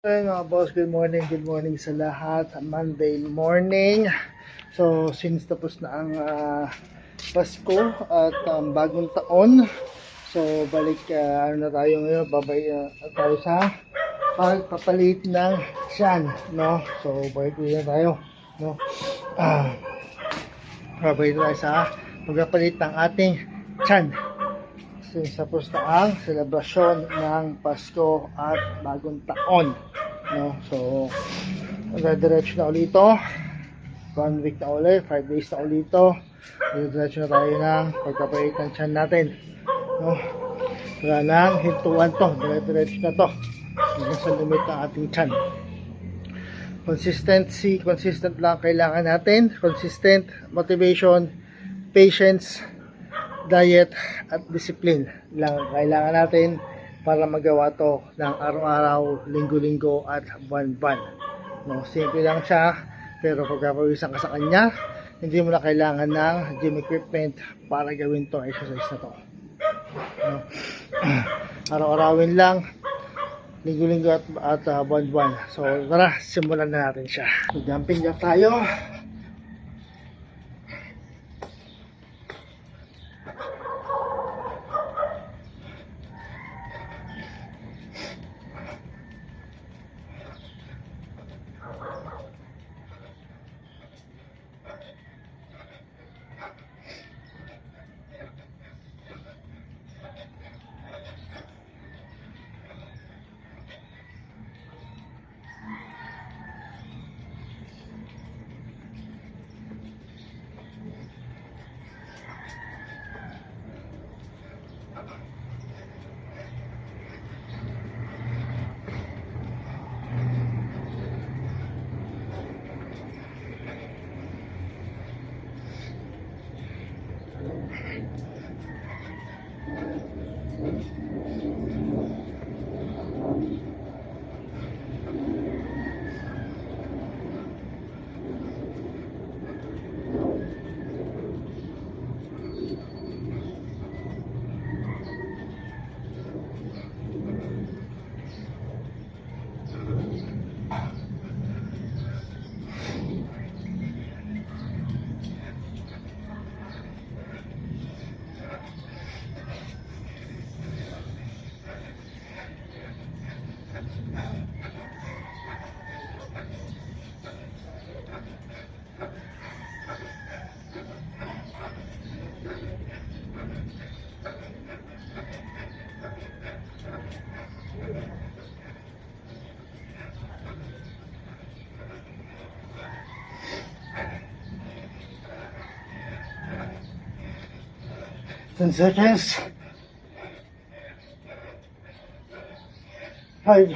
Ayun mga boss, good morning sa lahat. Monday morning. So, since tapos na ang Pasko at bagong taon. So, balik, ano na tayo ngayon, babay tayo sa pagpapalit ng tiyan, no? So, balik na tayo, no? Babay tayo sa pagpapalit ng ating tiyan. Since tapos na ang selebrasyon ng Pasko at bagong taon, no? So diretso na ulit ito, 1 week na ulit, 5 days na ulit ito, diretso na tayo ng pagpapalit ng tiyan natin, no? Wala nang hintuan to, diretso na to hanggang sa limit ng ating tiyan. Consistent lang kailangan natin, consistent motivation, patience, diet at discipline lang kailangan natin para magawa to ng araw-araw, linggo-linggo at buwan-buwan, no? Simple lang siya, pero pagpapawisan ka sa kanya, hindi mo na kailangan ng gym equipment para gawin to exercise na to, no? Araw-arawin lang, linggo-linggo at buwan-buwan. So tara, simulan na natin siya. So, jumping jack tayo. Ten seconds. 5.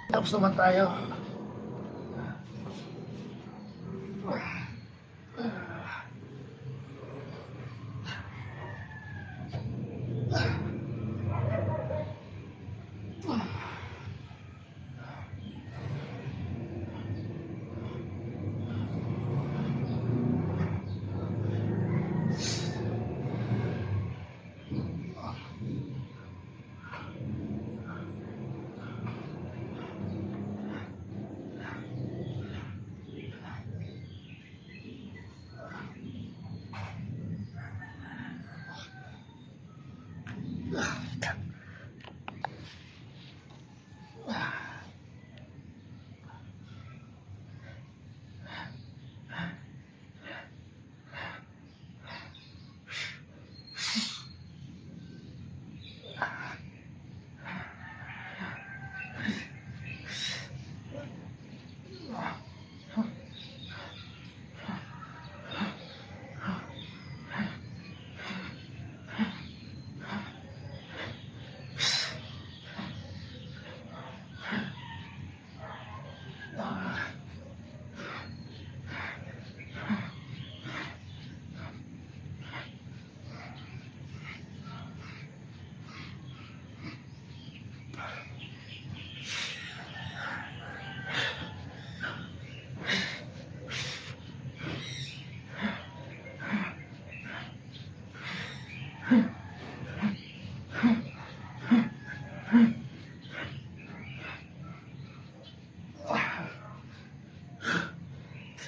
Tapos naman tayo.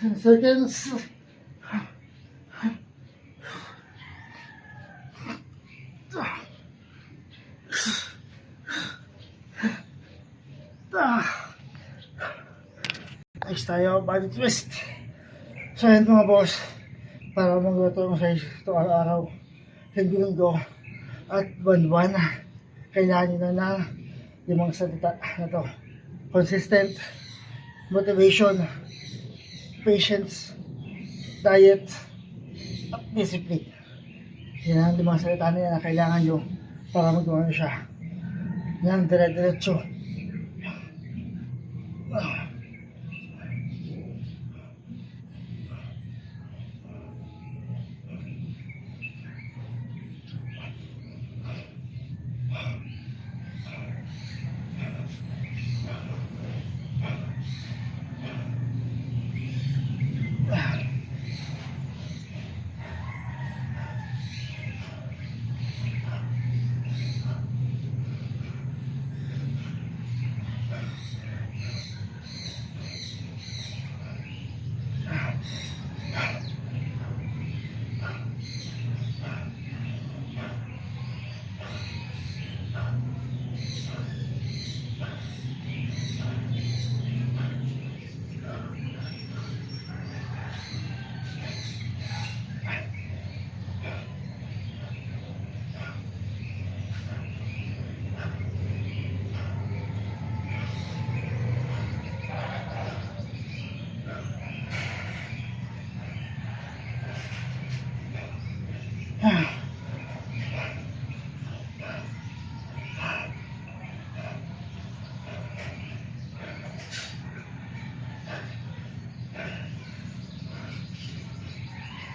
10 seconds. Ayos tayo, body twist. So yan mga boss, para magawa mo sa ito araw-araw, linggo-linggo at buwan-buwan, kailangan nyo na yung mga salita na to: consistent, motivation, patience, diet, at discipline. Yan ang limang salita na yan na kailangan nyo para magawa nyo siya. Yan, dire-diretso.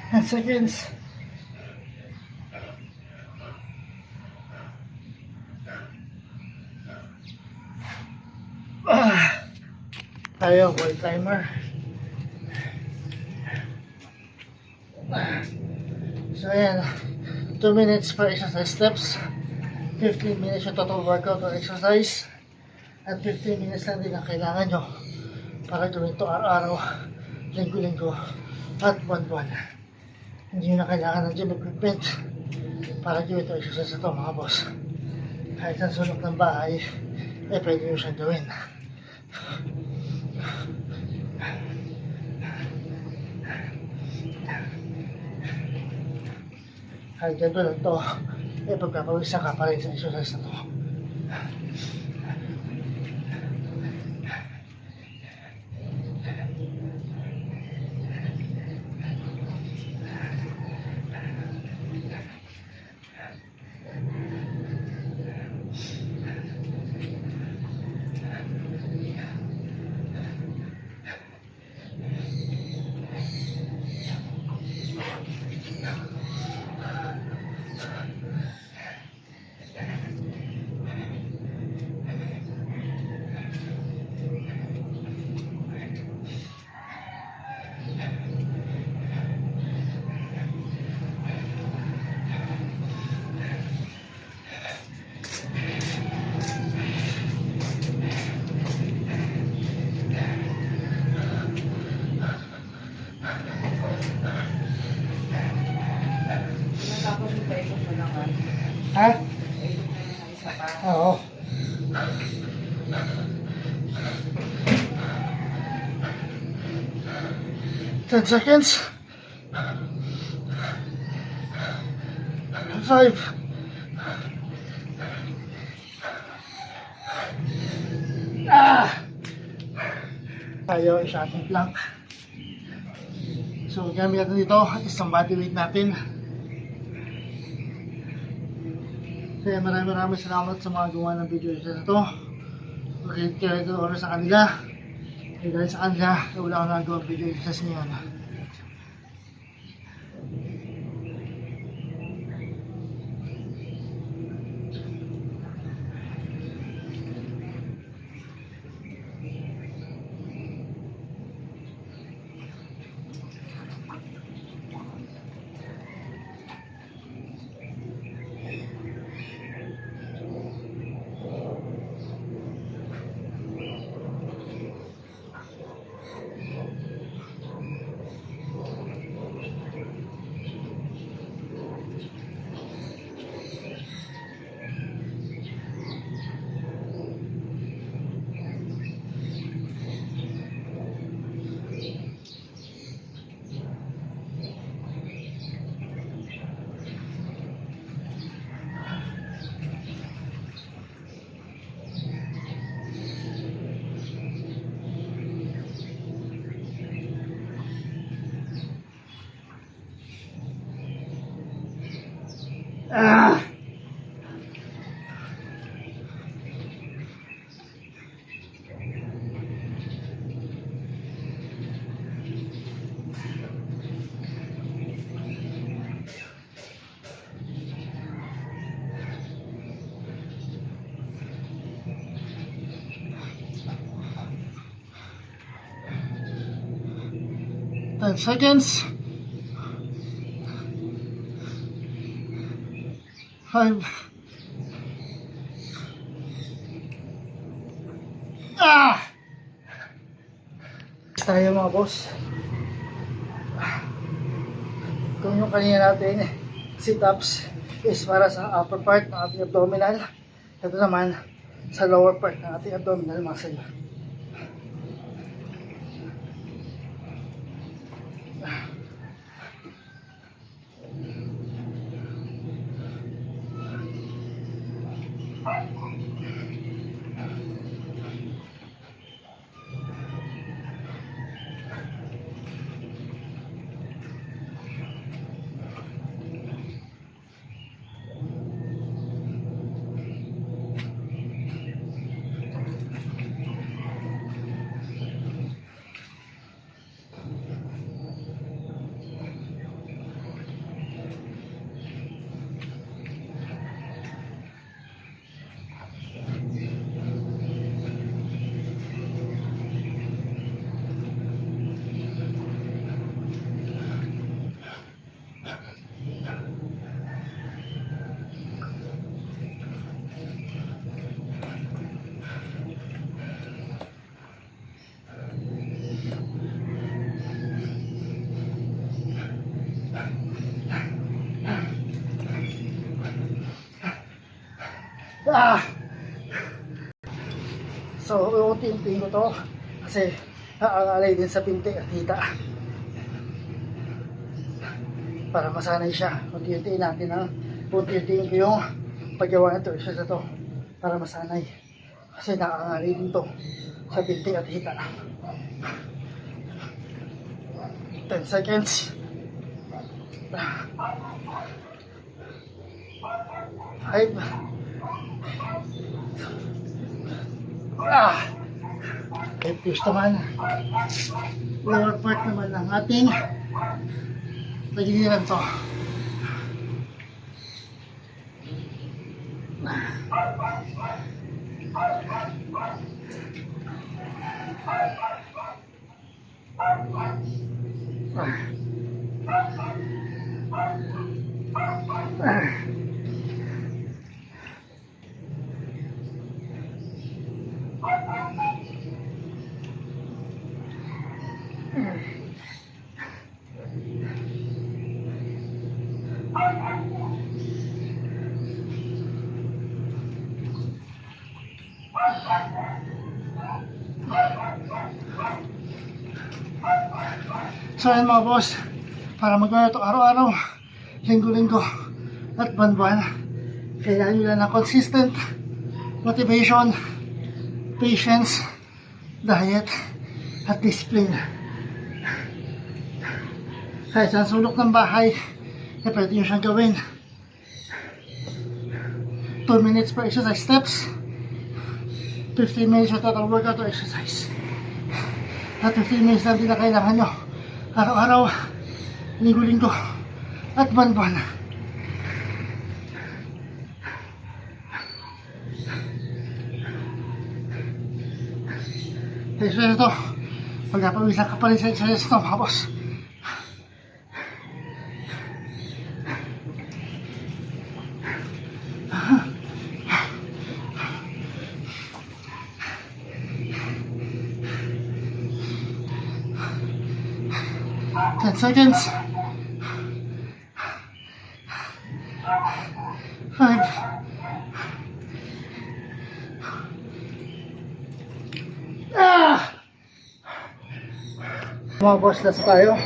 And seconds. Tayo, wall timer. So ayan, 2 minutes per exercise steps, 15 minutes yung total workout or exercise, at 15 minutes lang din ang kailangan nyo para gawin ito araw-araw, linggo-linggo, at buwan-buwan. Hindi nyo na kailangan ng gym equipment para gawin ito exercise ito mga boss. Kahit sa sulok ng bahay, pwede nyo siyang gawin. Kahit ganito lang ito, pagpapawisan ka pa rin sa exercise na ito. Ha? Oo. 10 seconds. 5. Tayo, isang plank. So, gamit natin dito, isang body weight natin. Kaya maraming salamat sa mga gumawa ng video na ito. Kaya ito oras sa kanila. Kaya dahil sa kanila, wala akong nagawa video sa ngayon. Ah! 10 seconds. 5. Ah! Tayo mga boss. Kung yung kanina natin sit-ups is para sa upper part ng ating abdominal, ito naman sa lower part ng ating abdominal muscle. Ah! So, unti-untiin ko to kasi naalalay din sa pinti at hita para masanay siya. Unti-untiin natin ha. Unti-untiin ko yung paggawa nito, isa sa to para masanay kasi naalalay din to sa pinti at hita. 10 seconds. 5. Ah! Focus naman. Lower part naman ng ating tagiliran to. So yan mga boss, para magawa ito araw-araw, linggo-linggo at buwan-buwan, kailangan nyo lang ng consistent motivation, patience, diet at discipline. Kahit sa sulok ng bahay, pwede nyo siyang gawin. 2 minutes per exercise steps, 15 minutes sa total workout or exercise, at 15 minutes lang din na kailangan nyo araw-araw, linggo-linggo at buwan-buwan. Exercise ito, pagkapawisan ka pa rin sa exercise ito mga boss. Seconds. 5. Ah! Mga boss, nasa tayo.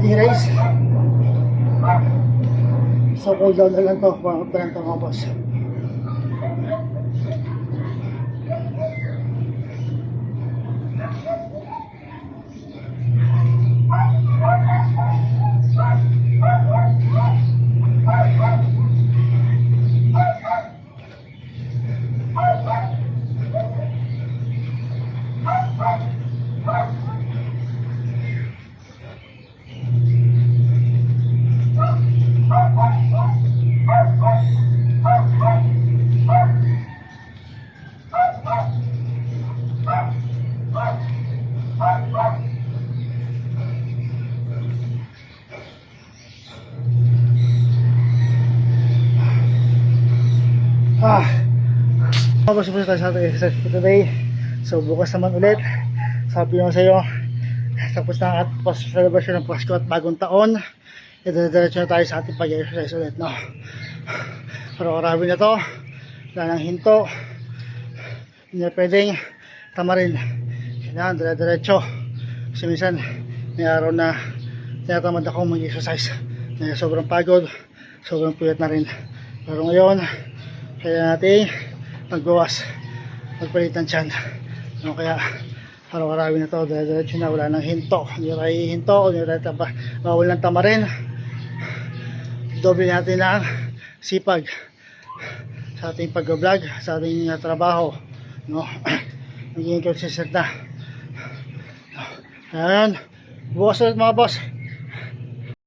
I-raise. So cool down na lang to. Warm up na lang to mga boss. Mabos-bos tayo sa ating exercise for today. So bukas naman ulit, sabi ko sa iyo, tapos na at celebration ng Pasko at bagong taon, diretso na tayo sa ating pag-exercise ulit, no? Pero karami na to, wala nang hinto, hindi na pwedeng tamarin, kailangan diretso. Kasi minsan may araw na tinatamad ako mag-exercise, na sobrang pagod, sobrang puyat na rin. Pero ngayon kaya natin magbawas, magpalit ng tiyan, no? Kaya araw-araw na to, diretso na, wala nang hinto, hindi tayo hinto, hindi tayo bawal ng tamarin. Doble natin ang sipag sa ating pag-vlog, sa ating trabaho, no? Magiging consistent na. Ayan, bukas ulit mga boss.